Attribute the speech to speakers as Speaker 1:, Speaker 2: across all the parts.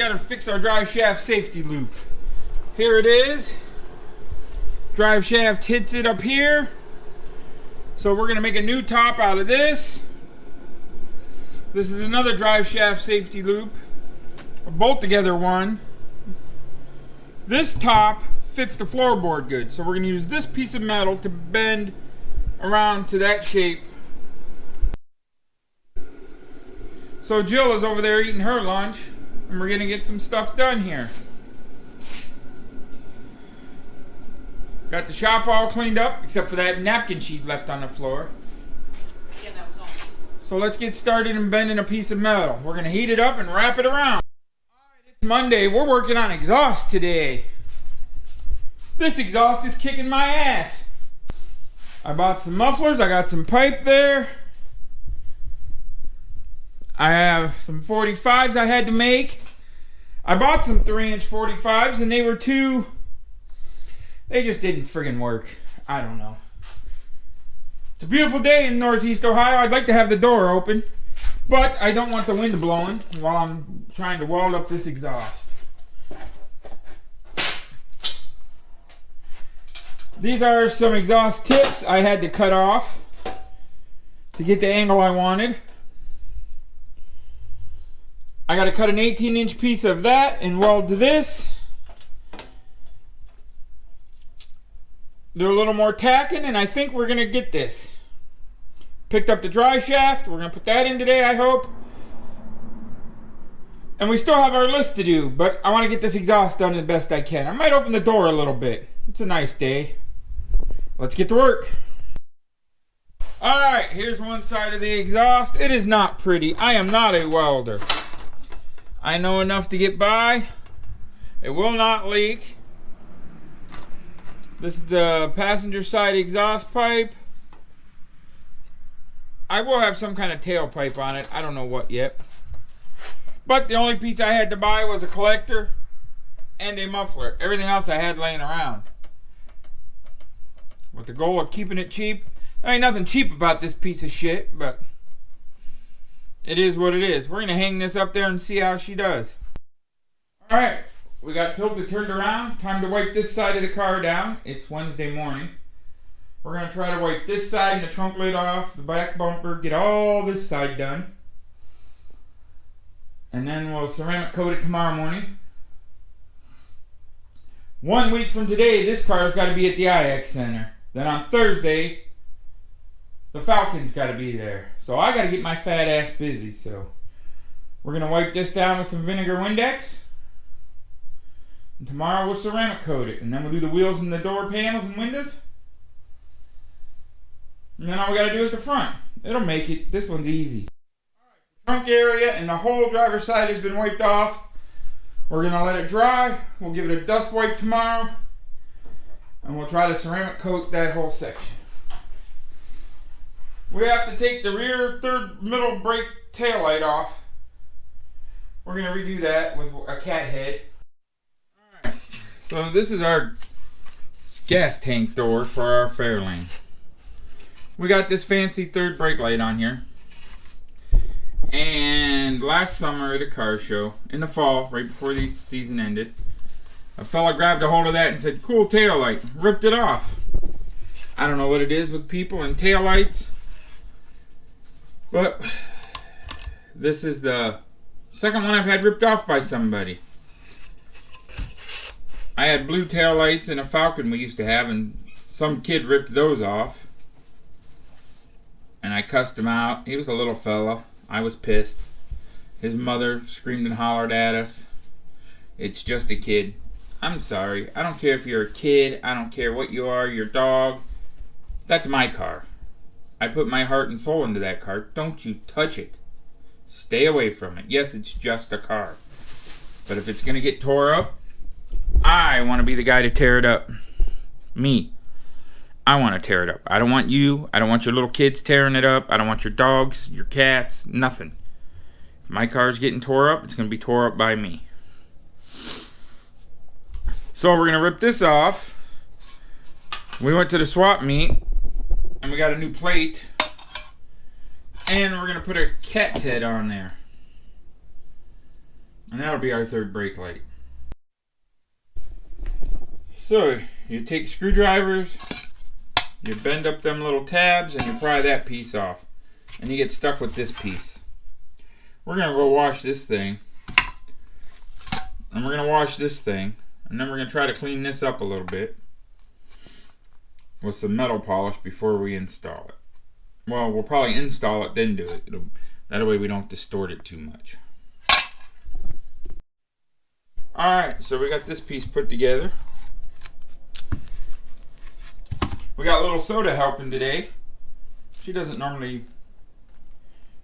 Speaker 1: gotta fix our drive shaft safety loop. Here it is. Drive shaft hits it up here. So we're gonna make a new top out of this. This is another drive shaft safety loop. A bolt together one. This top fits the floorboard good. So we're gonna use this piece of metal to bend around to that shape. So Jill is over there eating her lunch, and we're gonna get some stuff done here. Got the shop all cleaned up, except for that napkin sheet left on the floor.
Speaker 2: Yeah, that was all.
Speaker 1: So let's get started in bending a piece of metal. We're gonna heat it up and wrap it around. Alright, it's Monday. We're working on exhaust today. This exhaust is kicking my ass. I bought some mufflers. I got some pipe there. I have some 45s I had to make. I bought some 3-inch 45s and they were they just didn't friggin' work. I don't know. It's a beautiful day in Northeast Ohio. I'd like to have the door open, but I don't want the wind blowing while I'm trying to weld up this exhaust. These are some exhaust tips I had to cut off to get the angle I wanted. I got to cut an 18-inch piece of that and weld to this. Do a little more tacking and I think we're going to get this. Picked up the dry shaft. We're going to put that in today, I hope. And we still have our list to do, but I want to get this exhaust done the best I can. I might open the door a little bit. It's a nice day. Let's get to work. Alright, here's one side of the exhaust. It is not pretty. I am not a welder. I know enough to get by. It will not leak. This is the passenger side exhaust pipe. I will have some kind of tailpipe on it. I don't know what yet. But the only piece I had to buy was a collector and a muffler. Everything else I had laying around. With the goal of keeping it cheap. There ain't nothing cheap about this piece of shit, but it is what it is. We're going to hang this up there and see how she does. Alright, we got tilted turned around. Time to wipe this side of the car down. It's Wednesday morning. We're going to try to wipe this side and the trunk lid off, the back bumper, get all this side done. And then we'll ceramic coat it tomorrow morning. 1 week from today, this car's got to be at the IX Center. Then on Thursday, the Falcon's got to be there. So I got to get my fat ass busy. So we're going to wipe this down with some vinegar Windex. And tomorrow we'll ceramic coat it. And then we'll do the wheels and the door panels and windows. And then all we got to do is the front. It'll make it. This one's easy. Alright, the trunk area and the whole driver's side has been wiped off. We're going to let it dry. We'll give it a dust wipe tomorrow. And we'll try to ceramic coat that whole section. We have to take the rear third middle brake tail light off. We're going to redo that with a cat head. Alright, so this is our gas tank door for our Fairlane. We got this fancy third brake light on here. And last summer at a car show, in the fall, right before the season ended, a fella grabbed a hold of that and said, "Cool tail light," ripped it off. I don't know what it is with people and tail lights, but this is the second one I've had ripped off by somebody. I had blue tail lights in a Falcon we used to have, and some kid ripped those off. And I cussed him out. He was a little fella. I was pissed. His mother screamed and hollered at us. It's just a kid. I'm sorry. I don't care if you're a kid. I don't care what you are. Your dog. That's my car. I put my heart and soul into that car. Don't you touch it. Stay away from it. Yes, it's just a car. But if it's going to get tore up, I want to be the guy to tear it up. Me. I want to tear it up. I don't want you. I don't want your little kids tearing it up. I don't want your dogs, your cats, nothing. If my car's getting tore up, it's going to be tore up by me. So we're going to rip this off. We went to the swap meet, and we got a new plate. And we're going to put a cat's head on there. And that'll be our third brake light. So, you take screwdrivers, you bend up them little tabs, and you pry that piece off. And you get stuck with this piece. We're going to go wash this thing. And we're going to wash this thing. And then we're going to try to clean this up a little bit with some metal polish before we install it. Well, we'll probably install it, then do it. That way we don't distort it too much. Alright, so we got this piece put together. We got little Soda helping today. She doesn't normally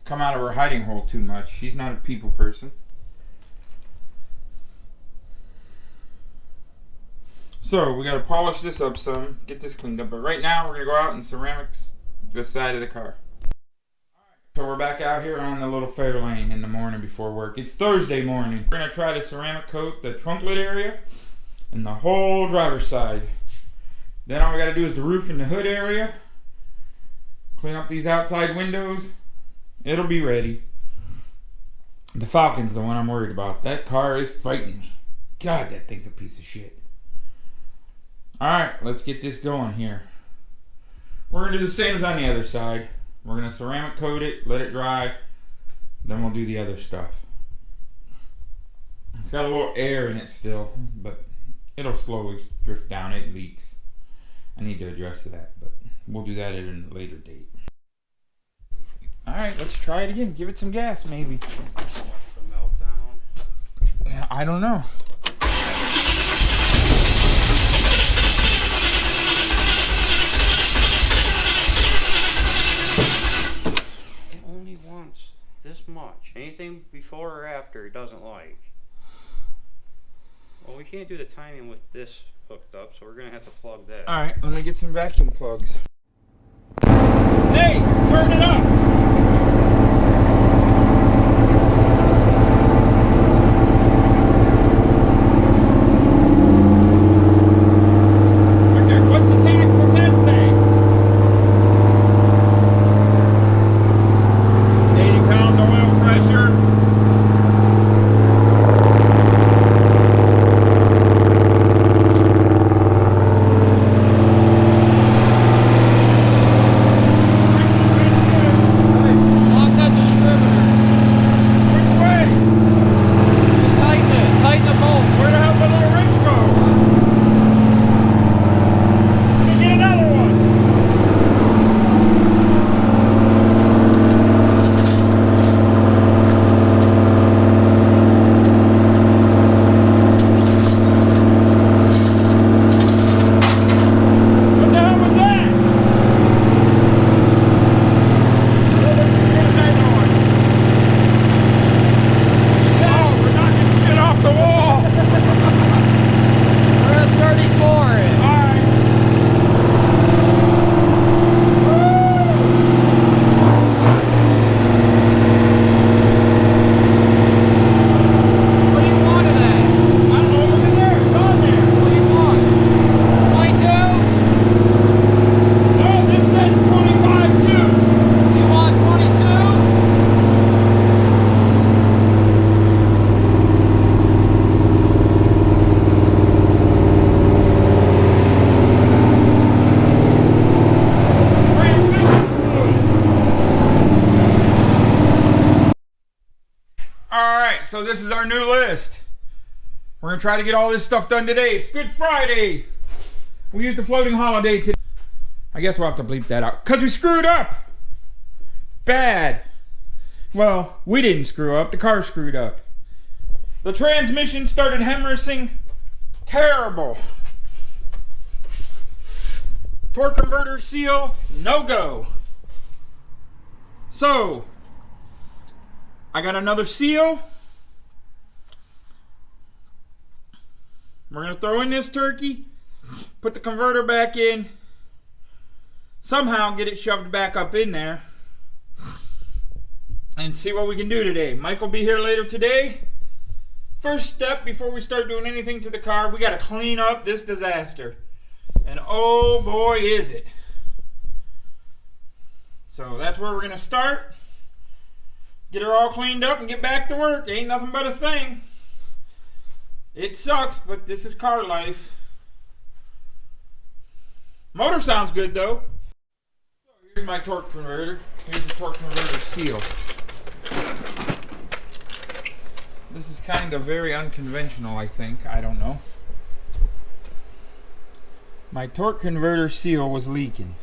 Speaker 1: come out of her hiding hole too much. She's not a people person. So we got to polish this up some, get this cleaned up. But right now we're going to go out and ceramics the side of the car. So we're back out here on the little Fairlane in the morning before work. It's Thursday morning. We're going to try to ceramic coat the trunk lid area and the whole driver's side. Then all we got to do is the roof and the hood area. Clean up these outside windows. It'll be ready. The Falcon's the one I'm worried about. That car is fighting me. God, that thing's a piece of shit. Alright, let's get this going here. We're going to do the same as on the other side. We're going to ceramic coat it, let it dry, then we'll do the other stuff. It's got a little air in it still, but it'll slowly drift down. It leaks. I need to address that, but we'll do that at a later date. Alright, let's try it again. Give it some gas, maybe. I don't know.
Speaker 3: This much. Anything before or after it doesn't like. Well, we can't do the timing with this hooked up, so we're gonna have to plug that.
Speaker 1: Alright, let me get some vacuum plugs. Hey, turn it up! So this is our new list. We're going to try to get all this stuff done today. It's Good Friday. We used a floating holiday today. I guess we'll have to bleep that out. Because we screwed up. Bad. Well, we didn't screw up. The car screwed up. The transmission started hemorrhaging. Terrible. Torque converter seal, no go. So, I got another seal. We're going to throw in this turkey, put the converter back in, somehow get it shoved back up in there, and see what we can do today. Mike will be here later today. First step before we start doing anything to the car, we got to clean up this disaster. And oh boy is it. So that's where we're going to start. Get her all cleaned up and get back to work. Ain't nothing but a thing. It sucks, but this is car life. Motor sounds good though. So here's my torque converter. Here's the torque converter seal. This is kind of very unconventional, I think. I don't know. My torque converter seal was leaking.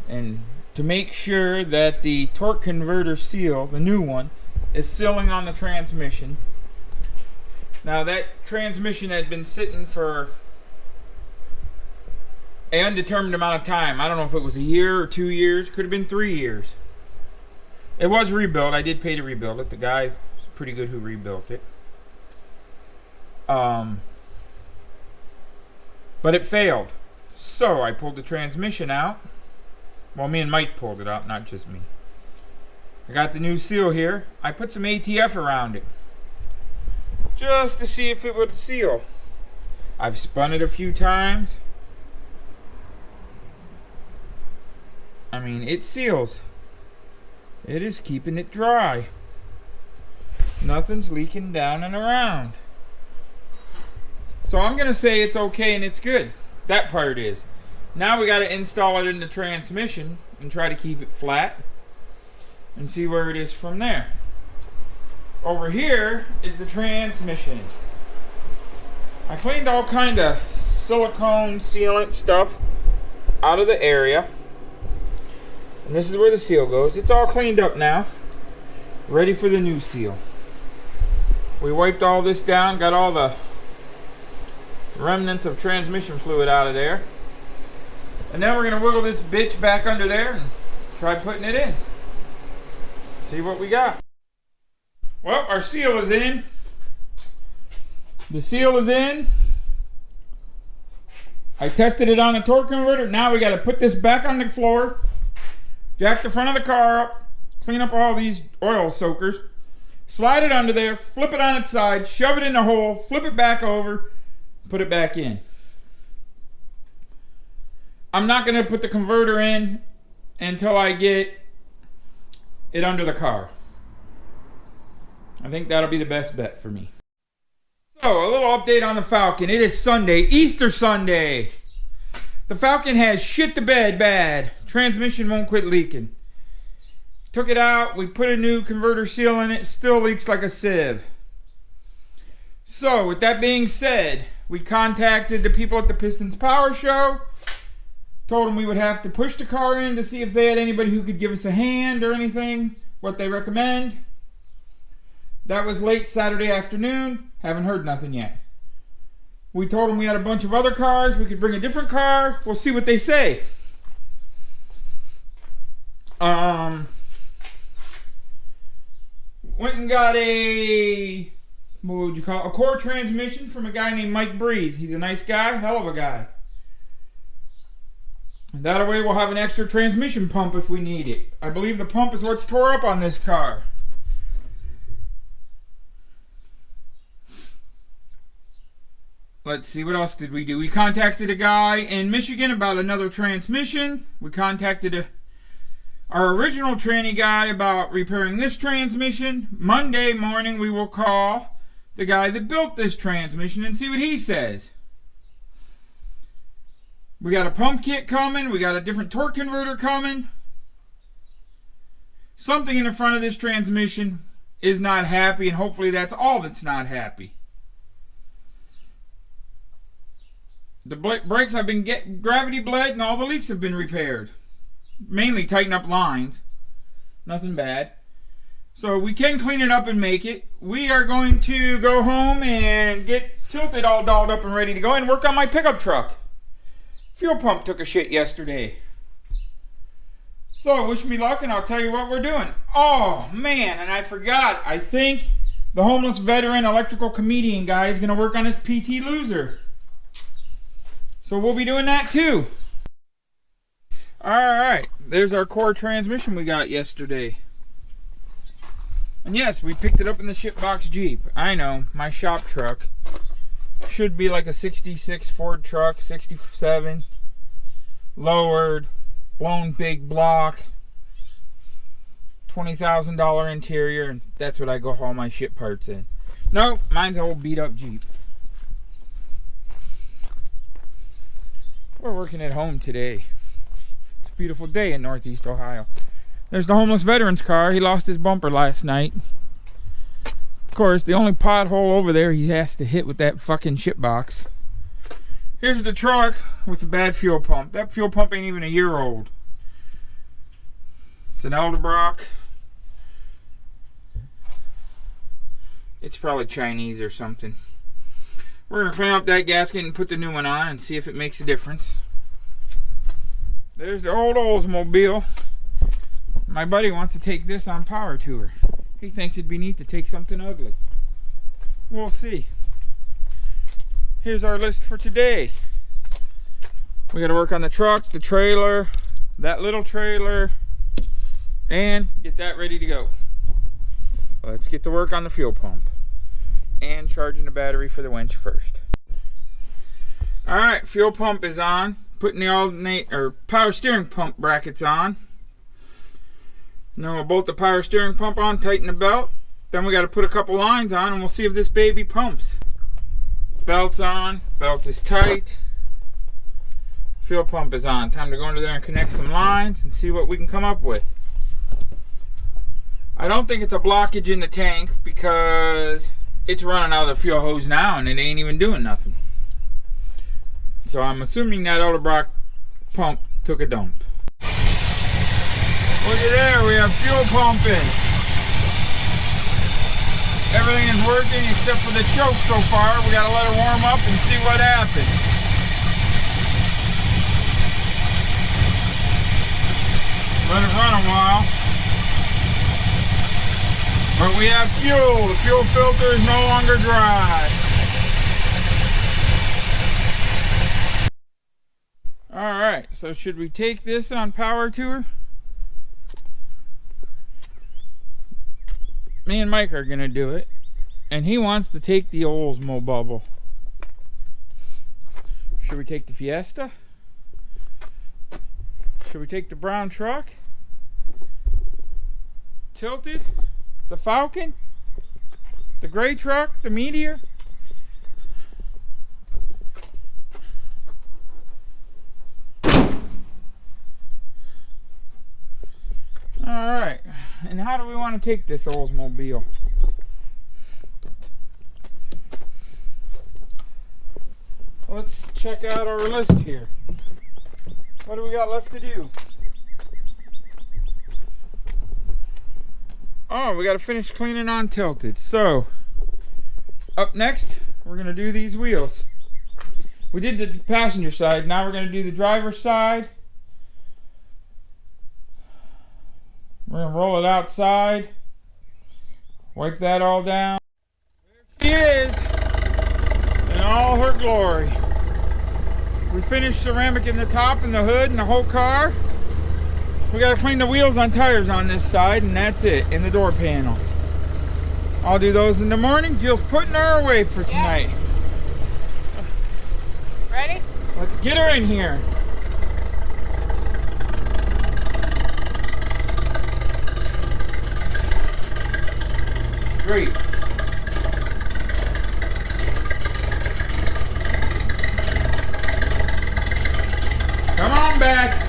Speaker 1: And to make sure that the torque converter seal, the new one, is sealing on the transmission. Now that transmission had been sitting for an undetermined amount of time. I don't know if it was a year or 2 years. Could have been 3 years. It was rebuilt. I did pay to rebuild it. The guy was pretty good who rebuilt it. But it failed. So I pulled the transmission out. Well, me and Mike pulled it out, not just me. I got the new seal here. I put some ATF around it, just to see if it would seal. I've spun it a few times. I mean, it seals. It is keeping it dry. Nothing's leaking down and around. So I'm going to say it's okay and it's good. That part is. Now we got to install it in the transmission and try to keep it flat and see where it is from there. Over here is the transmission. I cleaned all kind of silicone sealant stuff out of the area. And this is where the seal goes. It's all cleaned up now. Ready for the new seal. We wiped all this down, got all the remnants of transmission fluid out of there. And then we're going to wiggle this bitch back under there and try putting it in. See what we got. Well, our seal is in. The seal is in. I tested it on the torque converter. Now we got to put this back on the floor. Jack the front of the car up. Clean up all these oil soakers. Slide it under there. Flip it on its side. Shove it in the hole. Flip it back over. Put it back in. I'm not going to put the converter in until I get it under the car. I think that'll be the best bet for me. So, a little update on the Falcon. It is Sunday, Easter Sunday. The Falcon has shit the bed bad. Transmission won't quit leaking. Took it out. We put a new converter seal in it. Still leaks like a sieve. So, with that being said, we contacted the people at the Pistons Power Show. Told them we would have to push the car in to see if they had anybody who could give us a hand or anything. What they recommend. That was late Saturday afternoon. Haven't heard nothing yet. We told them we had a bunch of other cars. We could bring a different car. We'll see what they say. Went and got a, what would you call it? A core transmission from a guy named Mike Breeze. He's a nice guy, hell of a guy. And that way we'll have an extra transmission pump if we need it. I believe the pump is what's tore up on this car. Let's see, what else did we do? We contacted a guy in Michigan about another transmission. We contacted our original tranny guy about repairing this transmission. Monday morning we will call the guy that built this transmission and see what he says. We got a pump kit coming. We got a different torque converter coming. Something in the front of this transmission is not happy, and hopefully that's all that's not happy. The brakes have been gravity bled and all the leaks have been repaired. Mainly tighten up lines. Nothing bad. So we can clean it up and make it. We are going to go home and get tilted all dolled up and ready to go and work on my pickup truck. Fuel pump took a shit yesterday. So wish me luck and I'll tell you what we're doing. Oh man, and I forgot. I think the homeless veteran electrical comedian guy is going to work on his PT Loser. So we'll be doing that too. Alright, there's our core transmission we got yesterday. And yes, we picked it up in the shipbox Jeep. I know, my shop truck. Should be like a 66 Ford truck, 67. Lowered, blown big block. $20,000 interior, and that's what I go haul my ship parts in. No, mine's an old beat up Jeep. We're working at home today. It's a beautiful day in Northeast Ohio. There's the homeless veteran's car. He lost his bumper last night. Of course, the only pothole over there he has to hit with that fucking shit box. Here's the truck with the bad fuel pump. That fuel pump ain't even a year old. It's an Elderbrock. It's probably Chinese or something. We're going to clean up that gasket and put the new one on and see if it makes a difference. There's the old Oldsmobile. My buddy wants to take this on power tour. He thinks it'd be neat to take something ugly. We'll see. Here's our list for today. We got to work on the truck, the trailer, that little trailer, and get that ready to go. Let's get to work on the fuel pump and charging the battery for the winch first. Alright, fuel pump is on. Putting the power steering pump brackets on. Now we'll bolt the power steering pump on, tighten the belt. Then we got to put a couple lines on and we'll see if this baby pumps. Belt's on, belt is tight. Fuel pump is on. Time to go under there and connect some lines and see what we can come up with. I don't think it's a blockage in the tank because it's running out of the fuel hose now and it ain't even doing nothing. So I'm assuming that Autorama pump took a dump. Look at there, we have fuel pumping. Everything is working except for the choke so far. We gotta let it warm up and see what happens. Let it run a while. But we have fuel. The fuel filter is no longer dry. Alright, so should we take this on power tour? Me and Mike are going to do it. And he wants to take the Oldsmobile. Should we take the Fiesta? Should we take the brown truck? Tilted? The Falcon? The gray truck? The Meteor? Alright, and how do we want to take this Oldsmobile? Let's check out our list here. What do we got left to do? Oh, we got to finish cleaning on Tilted. So, up next, we're going to do these wheels. We did the passenger side, now we're going to do the driver's side. We're going to roll it outside. Wipe that all down. There she is in all her glory. We finished ceramic in the top and the hood and the whole car. We got to clean the wheels on tires on this side and that's it, in the door panels. I'll do those in the morning. Jill's putting her away for tonight.
Speaker 2: Yeah. Ready?
Speaker 1: Let's get her in here. Great. Come on back.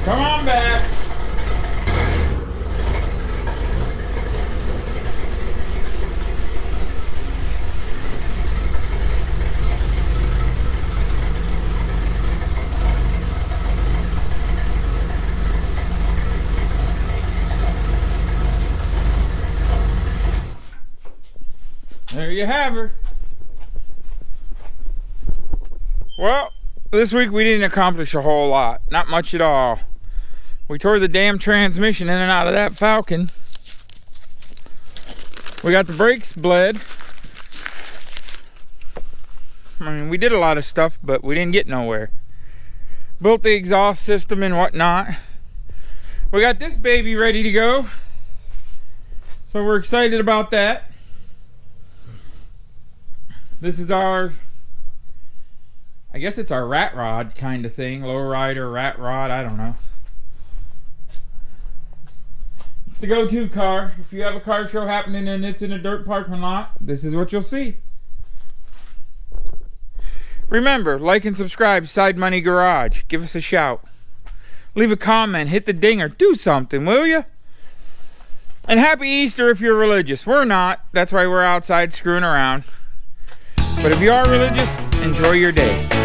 Speaker 1: Come on back. There you have her. Well, this week we didn't accomplish a whole lot. Not much at all. We tore the damn transmission in and out of that Falcon. We got the brakes bled. I mean, we did a lot of stuff, but we didn't get nowhere. Built the exhaust system and whatnot. We got this baby ready to go. So we're excited about that. This is our, I guess it's our rat rod kind of thing. Lowrider, rat rod, I don't know. It's the go-to car. If you have a car show happening and it's in a dirt parking lot, this is what you'll see. Remember, like and subscribe, Side Money Garage. Give us a shout. Leave a comment, hit the dinger, do something, will you? And happy Easter if you're religious. We're not. That's why we're outside screwing around. But if you are religious, enjoy your day.